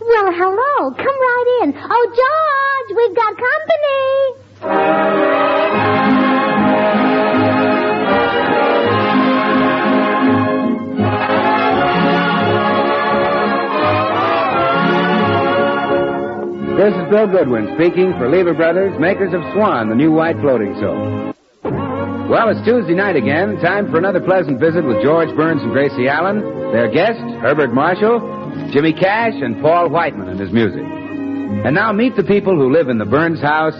Well, hello. Come right in. Oh, George, we've got company. This is Bill Goodwin speaking for Lever Brothers, makers of Swan, the new white floating soap. Well, it's Tuesday night again. Time for another pleasant visit with George Burns and Gracie Allen, their guest, Herbert Marshall, Jimmy Cash, and Paul Whiteman and his music. And now meet the people who live in the Burns house,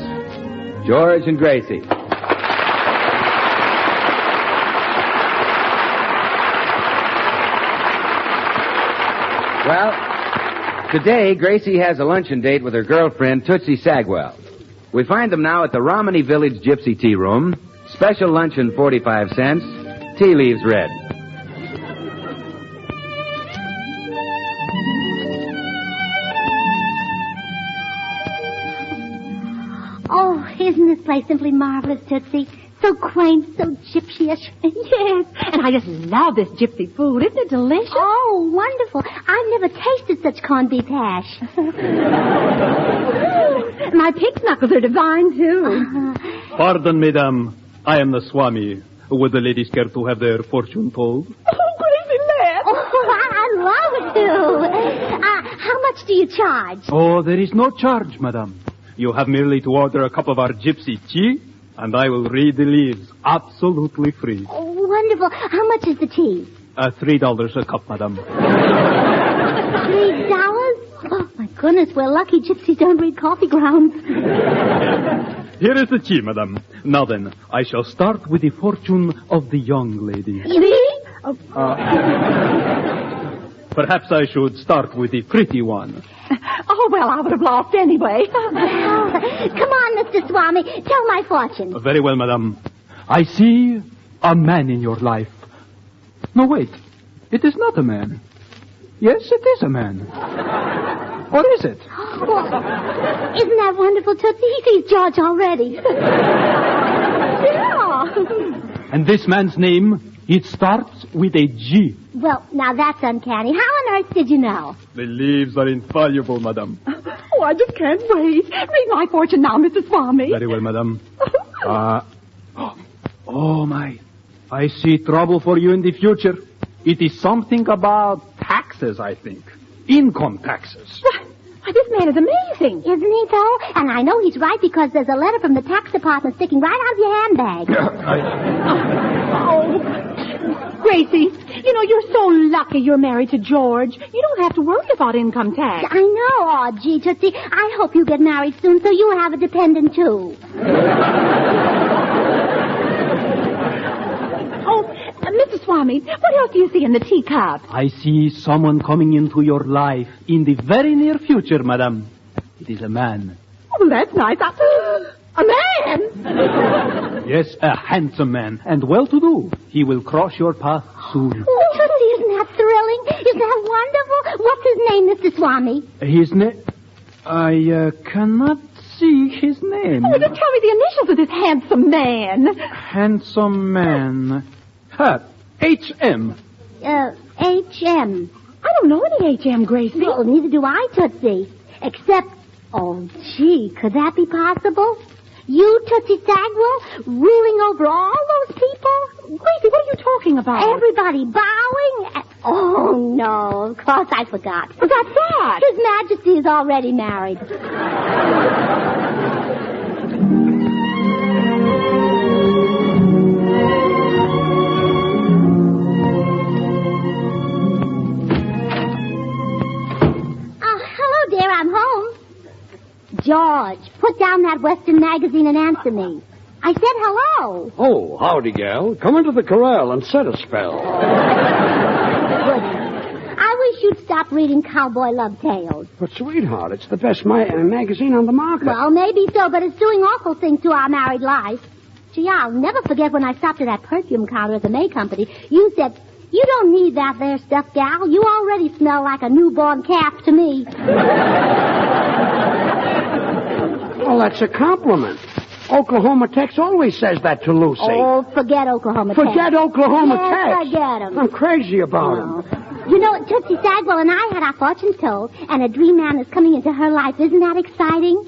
George and Gracie. Well, today, Gracie has a luncheon date with her girlfriend, Tootsie Sagwell. We find them now at the Romney Village Gypsy Tea Room. Special luncheon, 45 cents. Tea leaves red. Oh, isn't this place simply marvelous, Tootsie? So quaint, so gypsy-ish. Yes, and I just love this gypsy food. Isn't it delicious? Oh, wonderful. I've never tasted such corned beef hash. My pig's knuckles are divine, too. Pardon, madame. I am the Swami. Would the ladies care to have their fortune told? Oh, crazy laugh. Oh, I'd love it to. How much do you charge? Oh, there is no charge, madame. You have merely to order a cup of our gypsy tea, and I will read the leaves absolutely free. Oh, wonderful. How much is the tea? $3 a cup, madame. $3? Oh, my goodness, we're lucky gypsies don't read coffee grounds. Here is the tea, madame. Now then, I shall start with the fortune of the young lady. Me? Perhaps I should start with the pretty one. Oh, well, I would have lost anyway. Come on, Mr. Swami. Tell my fortune. Very well, madame. I see a man in your life. No, wait. It is not a man. Yes, it is a man. Or is it? Oh, isn't that wonderful, Tootsie? He sees George already. Yeah. And this man's name, it starts with a G. Well, now that's uncanny. How on earth did you know? The leaves are infallible, madame. Oh, I just can't wait. Read my fortune now, Mr. Swami. Very well, madame. Oh, my. I see trouble for you in the future. It is something about taxes, I think. Income taxes. Why, this man is amazing. Isn't he, though? And I know he's right because there's a letter from the tax department sticking right out of your handbag. Oh, Gracie, you know, you're so lucky you're married to George. You don't have to worry about income tax. I know. Oh, gee, Tootsie, I hope you get married soon so you have a dependent, too. Mr. Swami, what else do you see in the teacup? I see someone coming into your life in the very near future, madame. It is a man. Oh, that's nice. A man? Yes, a handsome man, and well-to-do. He will cross your path soon. Oh, Tootsie, isn't that thrilling? Isn't that wonderful? What's his name, Mr. Swami? His name... I cannot see his name. Oh, just tell me the initials of this handsome man. Handsome man... H.M. H.M. I don't know any H.M., Gracie. Well, neither do I, Tootsie. Except, oh, gee, could that be possible? You, Tootsie Sagwell, ruling over all those people? Gracie, what are you talking about? Everybody bowing? Oh, no, of course I forgot. What's that? His Majesty is already married. George, put down that Western magazine and answer me. I said hello. Oh, howdy, gal. Come into the corral and set a spell. Good. I wish you'd stop reading cowboy love tales. But, sweetheart, it's the best magazine on the market. Well, maybe so, but it's doing awful things to our married life. Gee, I'll never forget when I stopped at that perfume counter at the May Company. You said, "You don't need that there stuff, gal. You already smell like a newborn calf to me." Well, that's a compliment. Oklahoma Tex always says that to Lucy. Oh, forget Oklahoma Tex. Forget Oklahoma Yes, Tex? forget him. I'm crazy about him. You know, Tootsie Sagwell and I had our fortune told, and a dream man is coming into her life. Isn't that exciting?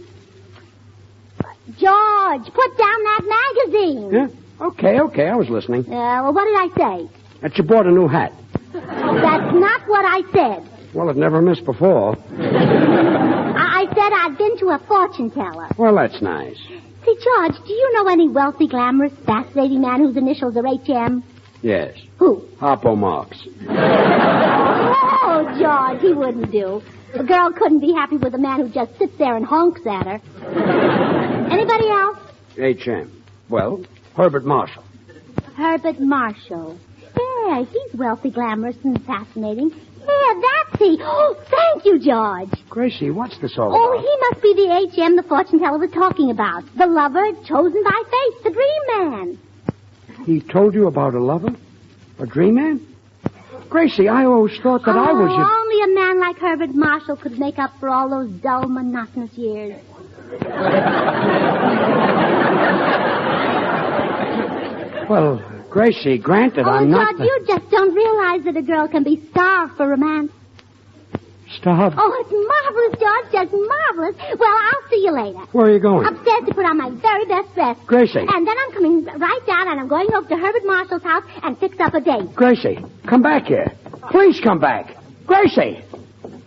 George, put down that magazine. Yeah? Okay, I was listening. Well, what did I say? That you bought a new hat. That's not what I said. Well, it never missed before. I said I'd been to a fortune teller. Well, that's nice. Say, George, do you know any wealthy, glamorous, fascinating man whose initials are HM? Yes. Who? Harpo Marx. Oh, George, he wouldn't do. A girl couldn't be happy with a man who just sits there and honks at her. Anybody else? HM. Well, Herbert Marshall. Herbert Marshall. Yeah, he's wealthy, glamorous, and fascinating. Yeah, that's he. Oh, thank you, George. Gracie, what's this all Oh, about? he must be the HM the fortune teller was talking about. The lover chosen by fate, the dream man. He told you about a lover? A dream man? Gracie, I always thought that I was your... Only a man like Herbert Marshall could make up for all those dull, monotonous years. Well, Gracie, granted, I'm not... George, you just don't realize that a girl can be starved for romance. Starved? Oh, it's marvelous, George, just marvelous. Well, I'll see you later. Where are you going? Upstairs to put on my very best dress. Gracie. And then I'm coming right down and I'm going over to Herbert Marshall's house and fix up a date. Gracie, come back here. Please come back. Gracie!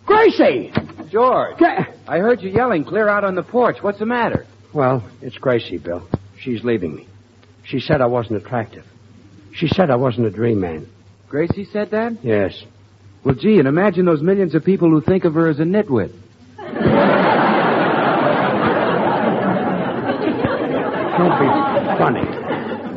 Gracie! George, I heard you yelling clear out on the porch. What's the matter? Well, it's Gracie, Bill. She's leaving me. She said I wasn't attractive. She said I wasn't a dream man. Gracie said that? Yes. Well, gee, and imagine those millions of people who think of her as a nitwit. Don't be funny.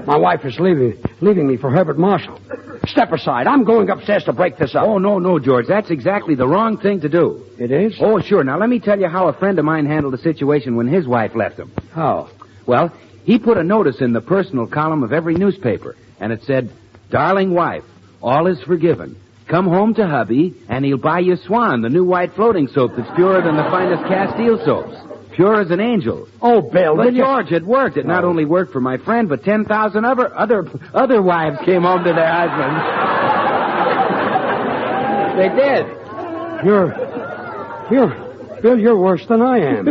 My wife is leaving me for Herbert Marshall. Step aside. I'm going upstairs to break this up. Oh, no, George. That's exactly the wrong thing to do. It is? Oh, sure. Now, let me tell you how a friend of mine handled the situation when his wife left him. How? Well, he put a notice in the personal column of every newspaper, and it said, "Darling wife, all is forgiven. Come home to hubby, and he'll buy you Swan, the new white floating soap that's purer than the finest Castile soaps. Pure as an angel." Oh, Bill, But, George, it worked. It not only worked for my friend, but 10,000 other wives came home to their husbands. They did. Bill, you're worse than I am.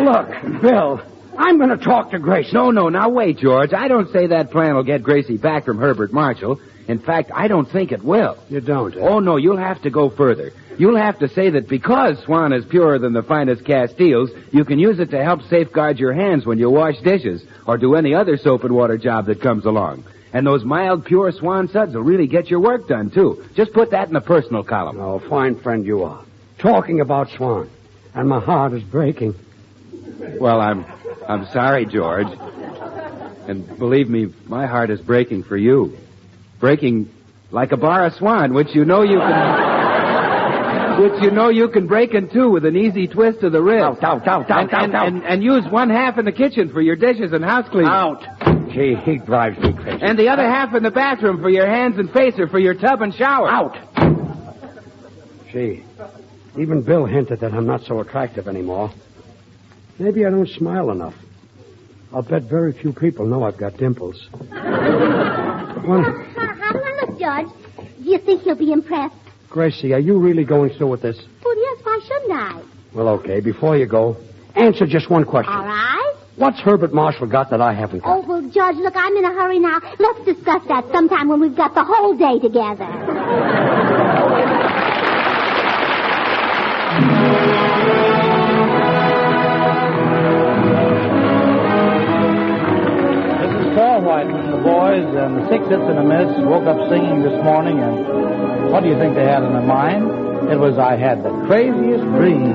Look, Bill, I'm going to talk to Gracie. No, now wait, George. I don't say that plan will get Gracie back from Herbert Marshall. In fact, I don't think it will. You don't, eh? Oh, no, you'll have to go further. You'll have to say that because Swan is purer than the finest Castiles, you can use it to help safeguard your hands when you wash dishes or do any other soap and water job that comes along. And those mild, pure Swan suds will really get your work done, too. Just put that in the personal column. Oh, fine friend you are. Talking about Swan. And my heart is breaking. Well, I'm sorry, George. And believe me, my heart is breaking for you. Breaking like a bar of Swan, which you know you can break in two with an easy twist of the wrist. Out. And use one half in the kitchen for your dishes and house cleaning. Out. Gee, he drives me crazy. And the other half in the bathroom for your hands and face or for your tub and shower. Out. Gee, even Bill hinted that I'm not so attractive anymore. Maybe I don't smile enough. I'll bet very few people know I've got dimples. How do I look, George? Do you think he'll be impressed? Gracie, are you really going through with this? Well, yes, why shouldn't I? Well, okay, before you go, answer just one question. All right. What's Herbert Marshall got that I haven't got? Oh, well, George, look, I'm in a hurry now. Let's discuss that sometime when we've got the whole day together. The boys and the 6 hits and a miss woke up singing this morning, and what do you think they had in their mind? It was, "I had the craziest dream."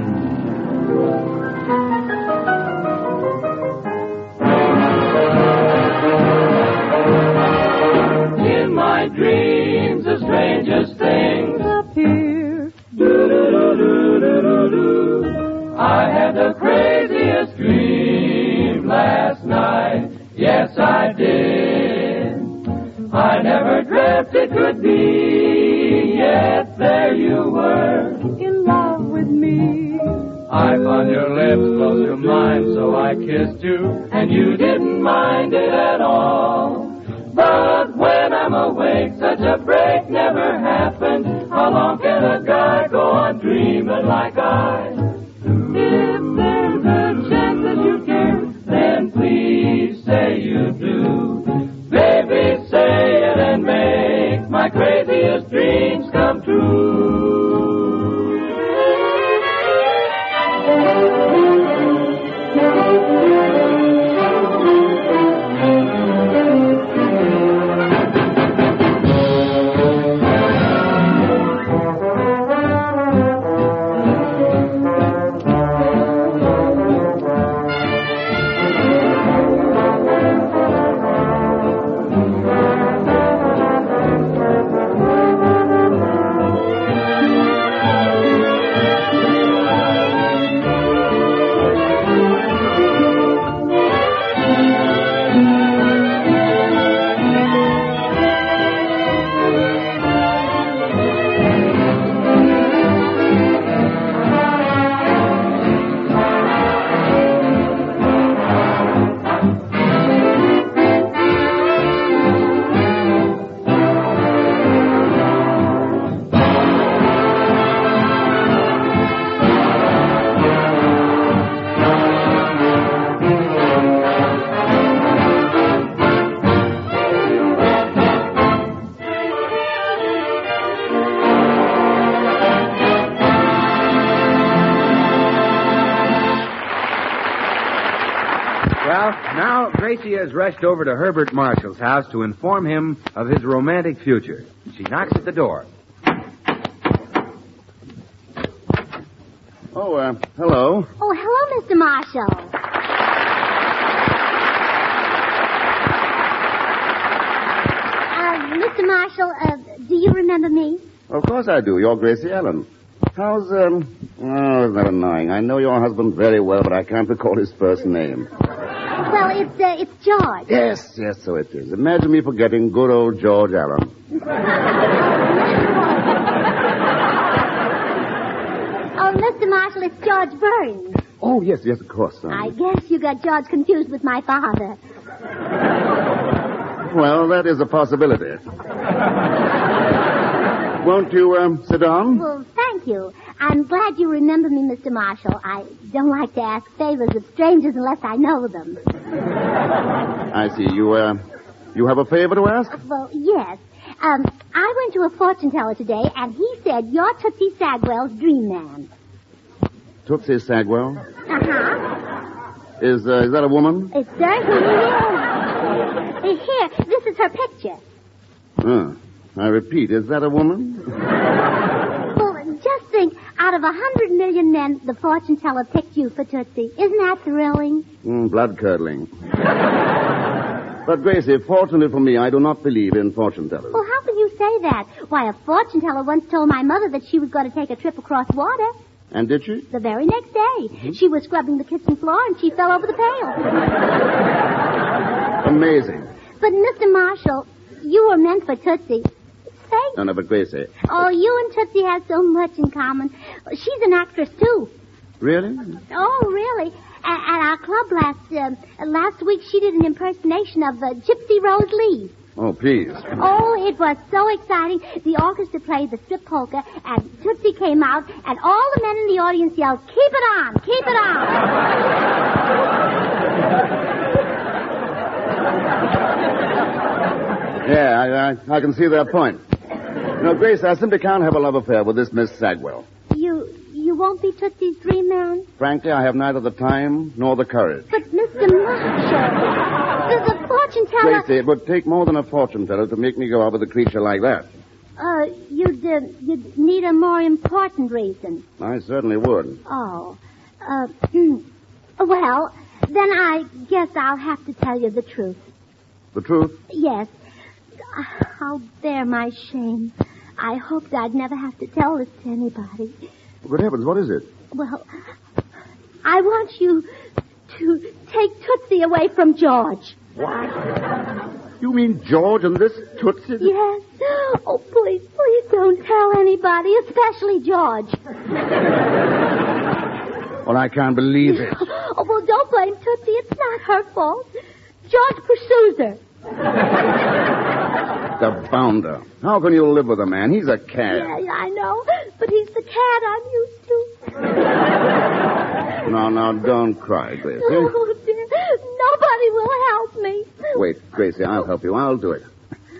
In my dreams, the strangest things appear. Do-do-do-do-do-do-do. I had the craziest dream last night. Yes, I did. I never dreamt it could be, yet there you were, in love with me. I found your lips close to mine, so I kissed you, and you didn't mind it at all. But when I'm awake, such a break never happened. How long can a guy go on dreaming like I do? If there's a chance that you care, then please say you do. Baby, say it and make my craziest dreams come true. Well, now Gracie has rushed over to Herbert Marshall's house to inform him of his romantic future. She knocks at the door. Oh, hello. Oh, hello, Mr. Marshall. Mr. Marshall, do you remember me? Of course I do. You're Gracie Allen. How's, oh, isn't that annoying? I know your husband very well, but I can't recall his first name. Well, it's George. Yes, so it is. Imagine me forgetting good old George Allen. Oh, Mr. Marshall, it's George Burns. Oh, yes, of course. I guess you got George confused with my father. Well, that is a possibility. Won't you, sit down? Well, thank you. I'm glad you remember me, Mr. Marshall. I don't like to ask favors of strangers unless I know them. I see. You have a favor to ask? Well, yes. I went to a fortune teller today, and he said you're Tootsie Sagwell's dream man. Tootsie Sagwell? Uh-huh. Is that a woman? It certainly is. Here, this is her picture. I repeat, is that a woman? Well, just think, out of 100 million men, the fortune teller picked you for Tootsie. Isn't that thrilling? Blood-curdling. But, Gracie, fortunately for me, I do not believe in fortune tellers. Well, how can you say that? Why, a fortune teller once told my mother that she was going to take a trip across water. And did she? The very next day. Mm-hmm. She was scrubbing the kitchen floor, and she fell over the pail. Amazing. But, Mr. Marshall, you were meant for Tootsie. No, but Gracie. Oh, you and Tootsie have so much in common. She's an actress, too. Really? Oh, really? At our club last week, she did an impersonation of Gypsy Rose Lee. Oh, please. Oh, it was so exciting. The orchestra played the strip polka, and Tootsie came out, and all the men in the audience yelled, "Keep it on! Keep it on!" Yeah, I can see their point. No, Grace, I simply can't have a love affair with this Miss Sagwell. You won't be Tootsie's dream man? Frankly, I have neither the time nor the courage. But, Mr. Marshall, the fortune teller... Gracie, it would take more than a fortune teller to make me go out with a creature like that. You'd need a more important reason. I certainly would. Oh. Well, then I guess I'll have to tell you the truth. The truth? Yes. I'll bear my shame. I hoped I'd never have to tell this to anybody. Good heavens, what is it? Well, I want you to take Tootsie away from George. What? You mean George and this Tootsie? Yes. Oh, please don't tell anybody, especially George. Well, I can't believe it. Oh, well, don't blame Tootsie. It's not her fault. George pursues her. Mr. Bounder, how can you live with a man? He's a cad. Yeah, I know. But he's the cat I'm used to. No, don't cry, Gracie. Oh, dear. Nobody will help me. Wait, Gracie, I'll help you. I'll do it.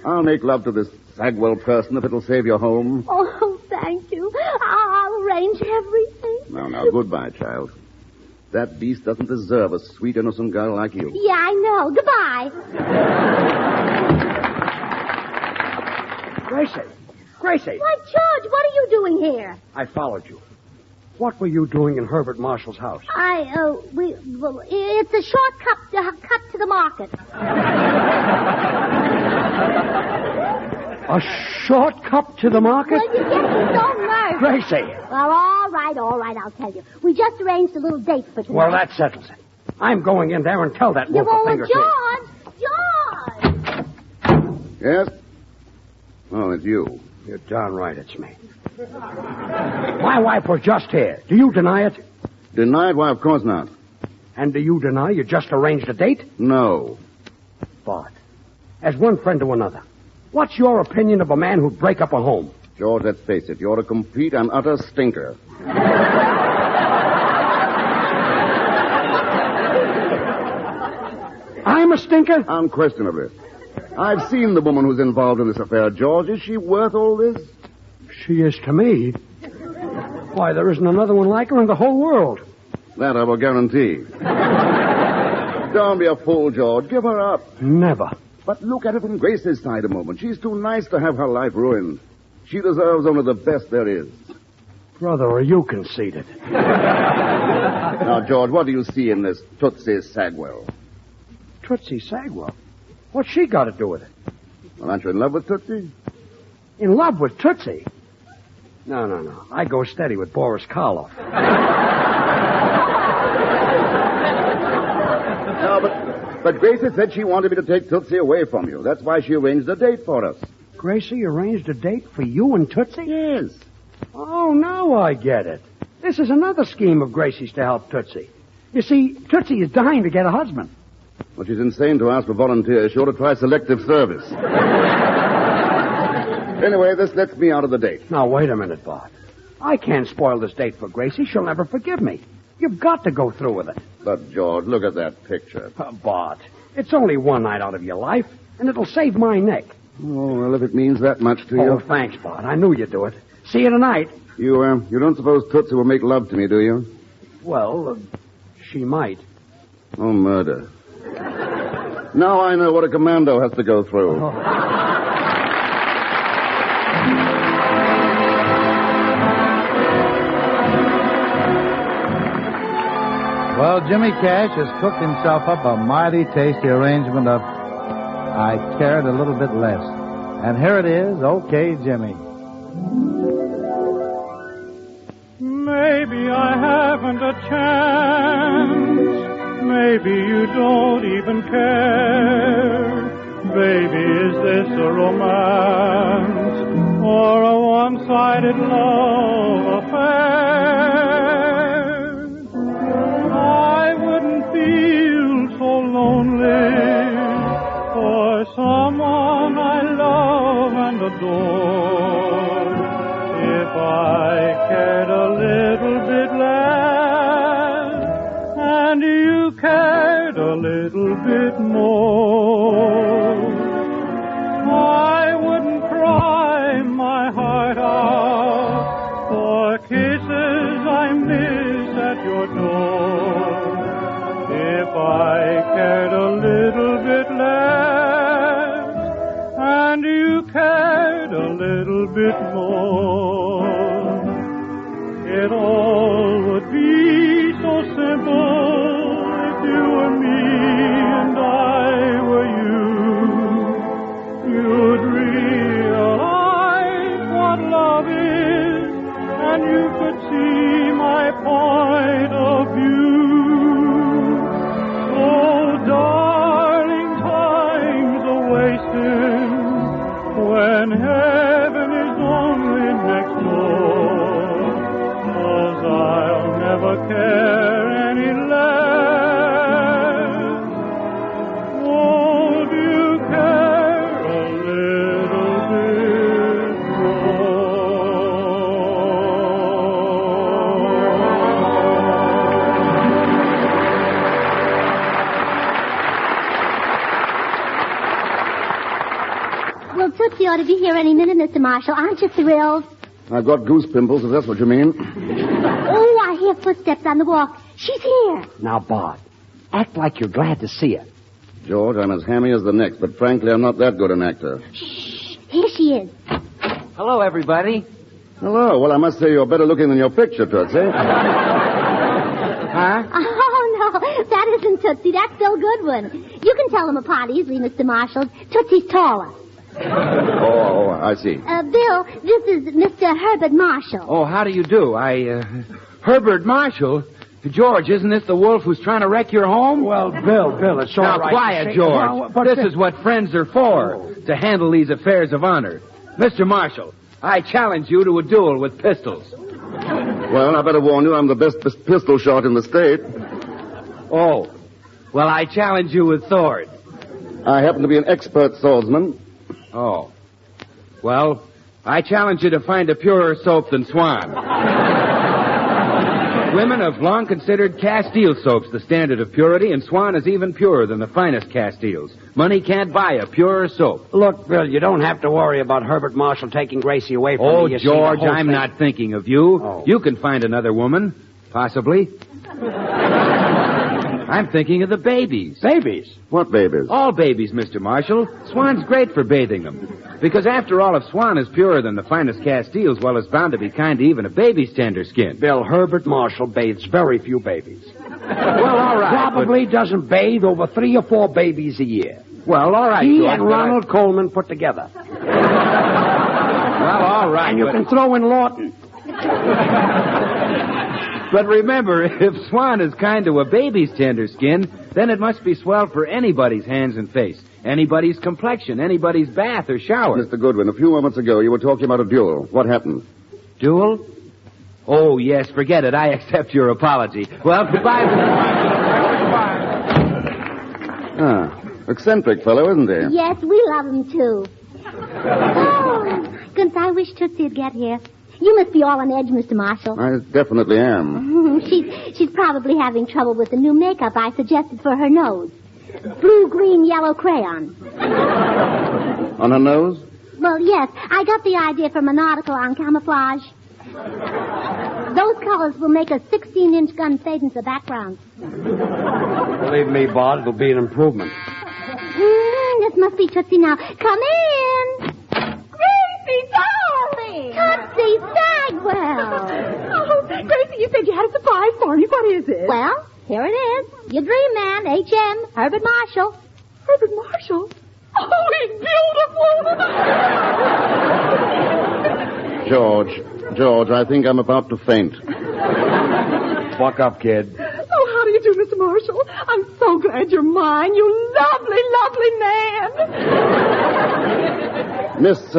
I'll make love to this Sagwell person if it'll save your home. Oh, thank you. I'll arrange everything. Now, goodbye, child. That beast doesn't deserve a sweet, innocent girl like you. Yeah, I know. Goodbye. Gracie! Why, George, what are you doing here? I followed you. What were you doing in Herbert Marshall's house? It's a short cut to the market. A short cut to the market? Well, you get me so nervous. Gracie! Well, all right, I'll tell you. We just arranged a little date for tonight. Well, that settles it. I'm going in there and tell that wolf of fingers. George! Yes? Oh, it's you. You're darn right it's me. My wife was just here. Do you deny it? Deny it? Why, of course not. And do you deny you just arranged a date? No. Bart, as one friend to another, what's your opinion of a man who'd break up a home? George, let's face it. You're a complete and utter stinker. I'm a stinker? Unquestionably. I've seen the woman who's involved in this affair, George. Is she worth all this? She is to me. Why, there isn't another one like her in the whole world. That I will guarantee. Don't be a fool, George. Give her up. Never. But look at it from Gracie's side a moment. She's too nice to have her life ruined. She deserves only the best there is. Brother, are you conceited? Now, George, what do you see in this Tootsie Sagwell? Tootsie Sagwell? What's she got to do with it? Well, aren't you in love with Tootsie? In love with Tootsie? No. I go steady with Boris Karloff. No, but Gracie said she wanted me to take Tootsie away from you. That's why she arranged a date for us. Gracie arranged a date for you and Tootsie? Yes. Oh, now I get it. This is another scheme of Gracie's to help Tootsie. You see, Tootsie is dying to get a husband. Well, she's insane to ask for volunteers. She ought to try selective service. Anyway, this lets me out of the date. Now, wait a minute, Bart. I can't spoil this date for Gracie. She'll never forgive me. You've got to go through with it. But, George, look at that picture. Bart, it's only one night out of your life, and it'll save my neck. Oh, well, if it means that much to you. Oh, thanks, Bart. I knew you'd do it. See you tonight. You don't suppose Tootsie will make love to me, do you? Well, she might. Oh, murder. Now I know what a commando has to go through. Oh. Well, Jimmy Cash has cooked himself up a mighty tasty arrangement of I Cared a Little Bit Less. And here it is, Okay, Jimmy. Maybe I haven't a chance. Maybe you don't even care. Baby, is this a romance or a one-sided love affair? I wouldn't feel so lonely for someone I love and adore if I cared a little bit less and you cared a little bit more. I wouldn't cry my heart out for kisses I miss at your door if I cared a little bit less and you cared a little bit more. It all would be so simple if you were me and I were you. You'd realize what love is and you could see my point of view. Oh, darling, time's a-wasting when heaven is only next door. 'Cause I'll never care any less. Won't you care a little to be here any minute, Mr. Marshall. Aren't you thrilled? I've got goose pimples, if that's what you mean. Oh, I hear footsteps on the walk. She's here. Now, Bart, act like you're glad to see her. George, I'm as hammy as the next, but frankly, I'm not that good an actor. Shh. Here she is. Hello, everybody. Hello. Well, I must say you're better looking than your picture, Tootsie. Huh? Oh, no, that isn't Tootsie. That's Bill Goodwin. You can tell them apart easily, Mr. Marshall. Tootsie's taller. Oh, I see. Bill, this is Mr. Herbert Marshall. Oh, how do you do? Herbert Marshall? George, isn't this the wolf who's trying to wreck your home? Well, Bill, it's all now, right. quiet, George. Well, this is what friends are for, to handle these affairs of honor. Mr. Marshall, I challenge you to a duel with pistols. Well, I better warn you, I'm the best pistol shot in the state. Oh, well, I challenge you with swords. I happen to be an expert swordsman. Oh. Well, I challenge you to find a purer soap than Swan. Women have long considered Castile soaps the standard of purity, and Swan is even purer than the finest Castiles. Money can't buy a purer soap. Look, Bill, you don't have to worry about Herbert Marshall taking Gracie away from me. Oh, You see, George, the whole I'm thing- not thinking of you. Oh. You can find another woman, possibly. I'm thinking of the babies. Babies? What babies? All babies, Mr. Marshall. Swan's great for bathing them. Because after all, if Swan is purer than the finest Castiles, well, it's bound to be kind to even a baby's tender skin. Bill, Herbert Marshall bathes very few babies. Well, all right. Probably doesn't bathe over 3 or 4 babies a year. Well, all right. He George, and but Ronald Coleman put together. Well, all right. And you can throw in Lawton. But remember, if Swan is kind to a baby's tender skin, then it must be swell for anybody's hands and face, anybody's complexion, anybody's bath or shower. Mr. Goodwin, a few moments ago you were talking about a duel. What happened? Duel? Oh, yes, forget it. I accept your apology. Well, goodbye, Mr. Marshall. Eccentric fellow, isn't he? Yes, we love him, too. Oh, goodness, I wish Tootsie'd get here. You must be all on edge, Mr. Marshall. I definitely am. She's probably having trouble with the new makeup I suggested for her nose. Blue, green, yellow crayon. On her nose? Well, yes. I got the idea from an article on camouflage. Those colors will make a 16-inch gun fade into the background. Believe me, Bart, it'll be an improvement. This must be Tootsie now. Come in. Gracie, darling! Tootsie Sagwell. Oh, Gracie, you said you had a surprise for me. What is it? Well, here it is. Your dream man, H.M., Herbert Marshall. Herbert Marshall? Oh, he's beautiful! George, I think I'm about to faint. Buck up, kid. Oh, how do you do, Mr. Marshall? I'm so glad you're mine, you lovely, lovely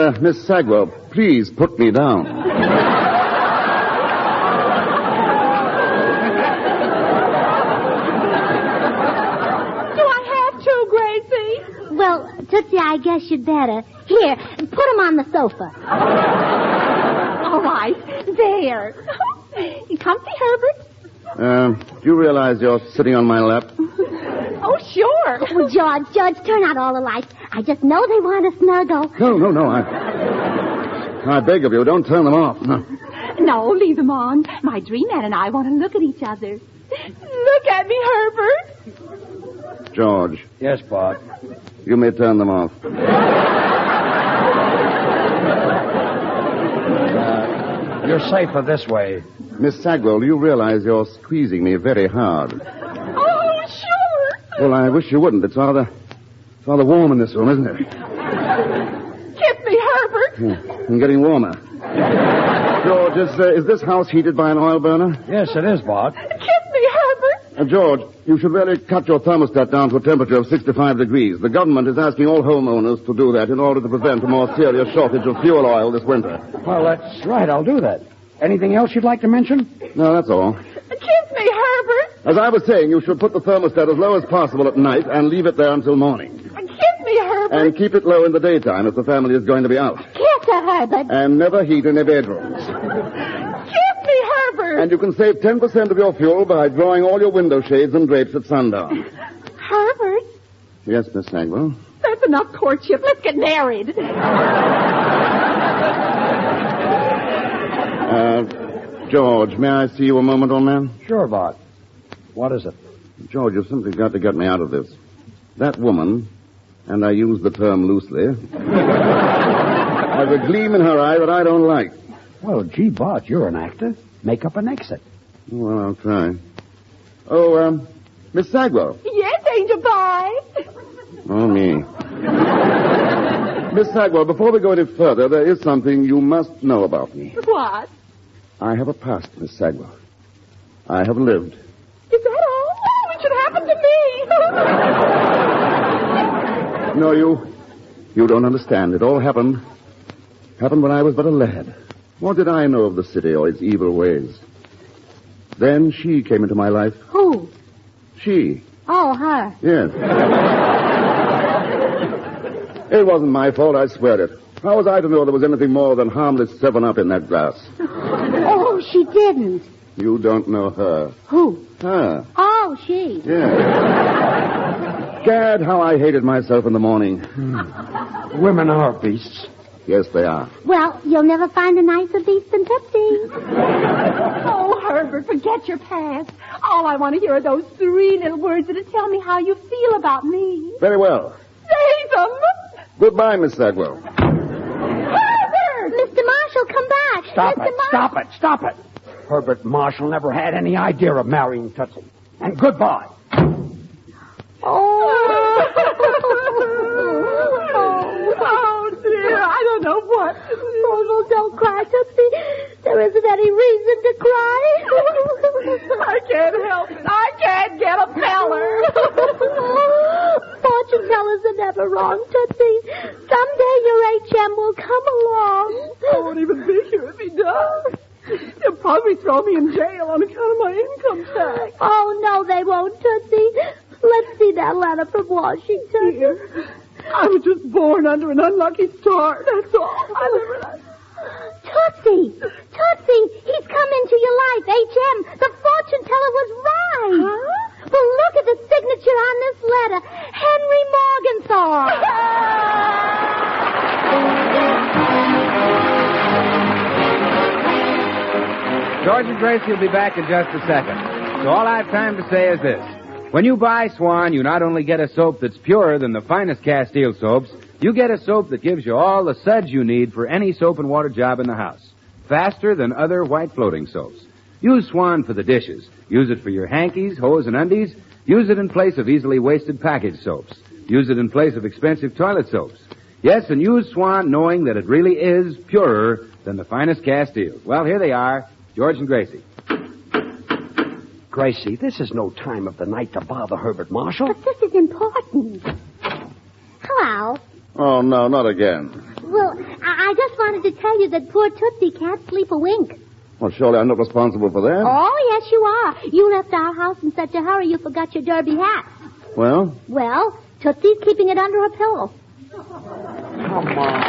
man. Miss Sagwell, please put me down. Well, Tootsie, I guess you'd better. Here, put him on the sofa. All right. There. You comfy, Herbert? Do you realize you're sitting on my lap? Oh, sure. Well, George, turn out all the lights. I just know they want to snuggle. No. I beg of you, don't turn them off. No, leave them on. My dream man and I want to look at each other. Look at me, Herbert. George. Yes, Bart. You may turn them off. You're safer this way. Miss Sagwell, do you realize you're squeezing me very hard? Oh, sure. Well, I wish you wouldn't. It's rather warm in this room, isn't it? Kiss me, Herbert. I'm getting warmer. George, is this house heated by an oil burner? Yes, it is, Bart. Kiss me, Herbert. George, you should really cut your thermostat down to a temperature of 65 degrees. The government is asking all homeowners to do that in order to prevent a more serious shortage of fuel oil this winter. Well, that's right. I'll do that. Anything else you'd like to mention? No, that's all. Kiss me, Herbert. As I was saying, you should put the thermostat as low as possible at night and leave it there until morning. Kiss me, Herbert. And keep it low in the daytime if the family is going to be out. Kiss her, Herbert. And never heat any bedrooms. Kiss me, Herbert. And you can save 10% of your fuel by drawing all your window shades and drapes at sundown. Herbert, Yes, Miss Sagwell. That's enough courtship. Let's get married. George, may I see you a moment, old man? Sure, Bart. What is it? George, you've simply got to get me out of this. That woman, and I use the term loosely, has a gleam in her eye that I don't like. Well, gee, Bart, you're an actor. Make up an exit. Well, I'll try. Oh, Miss Sagwell. Yes, Angel Pie. Oh, me. Miss Sagwell, before we go any further, there is something you must know about me. What? I have a past, Miss Sagwell. I have lived. Is that all? Oh, it should happen to me. No, you don't understand. It all happened when I was but a lad. What did I know of the city or its evil ways? Then she came into my life. Who? She. Oh, her. Yes. It wasn't my fault, I swear it. How was I to know there was anything more than harmless 7-Up in that glass? Oh, she didn't. You don't know her. Who? Her. Oh, she. Yes. Gad, how I hated myself in the morning. Women are beasts. Yes, they are. Well, you'll never find a nicer beast than Tootsie. Oh, Herbert, forget your past. All I want to hear are those 3 little words that'll tell me how you feel about me. Very well. Say them. Goodbye, Miss Sagwell. Herbert! Mr. Marshall, come back. Stop it. Herbert Marshall never had any idea of marrying Tootsie. And goodbye. Oh, dear, I don't know what. Oh, no, don't cry, Tootsie. There isn't any reason to cry. I can't help it. I can't get a feller. Fortune tellers are never wrong, Tootsie. Someday your HM will come along. I won't even be here if he does. They'll probably throw me in jail on account of my income tax. Oh, no, they won't, Tootsie. Let's see that letter from Washington. Dear, I was just born under an unlucky star, that's all. Tootsie! He's come into your life, HM. The fortune teller was right. Huh? Well, look at the signature on this letter. Henry Morgenthau. George and Gracie will be back in just a second. So all I have time to say is this. When you buy Swan, you not only get a soap that's purer than the finest Castile soaps, you get a soap that gives you all the suds you need for any soap and water job in the house. Faster than other white floating soaps. Use Swan for the dishes. Use it for your hankies, hose, and undies. Use it in place of easily wasted package soaps. Use it in place of expensive toilet soaps. Yes, and use Swan knowing that it really is purer than the finest Castile. Well, here they are, George and Gracie. Gracie, this is no time of the night to bother Herbert Marshall. But this is important. Hello. Oh, no, not again. Well, I just wanted to tell you that poor Tootsie can't sleep a wink. Well, surely I'm not responsible for that. Oh, yes, you are. You left our house in such a hurry you forgot your derby hat. Well? Well, Tootsie's keeping it under her pillow. Come on.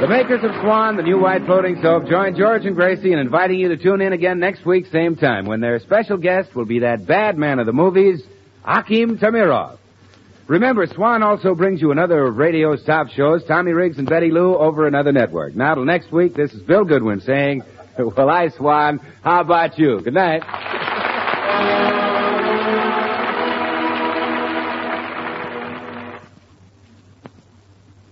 The makers of Swan, the new white floating soap, join George and Gracie in inviting you to tune in again next week, same time, when their special guest will be that bad man of the movies, Akim Tamirov. Remember, Swan also brings you another of radio's top shows, Tommy Riggs and Betty Lou, over another network. Now, till next week, this is Bill Goodwin saying, well, I, Swan, how about you? Good night.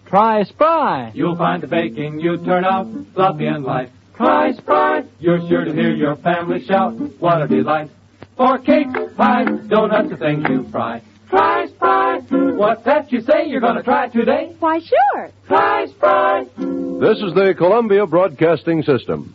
Try Spry. You'll find the baking you turn out fluffy and light. Try Spry. You're sure to hear your family shout, what a delight. For cakes, pies, donuts, the things you fry. Try Spry. What's that you say you're going to try today? Why, sure. Try Spry. This is the Columbia Broadcasting System.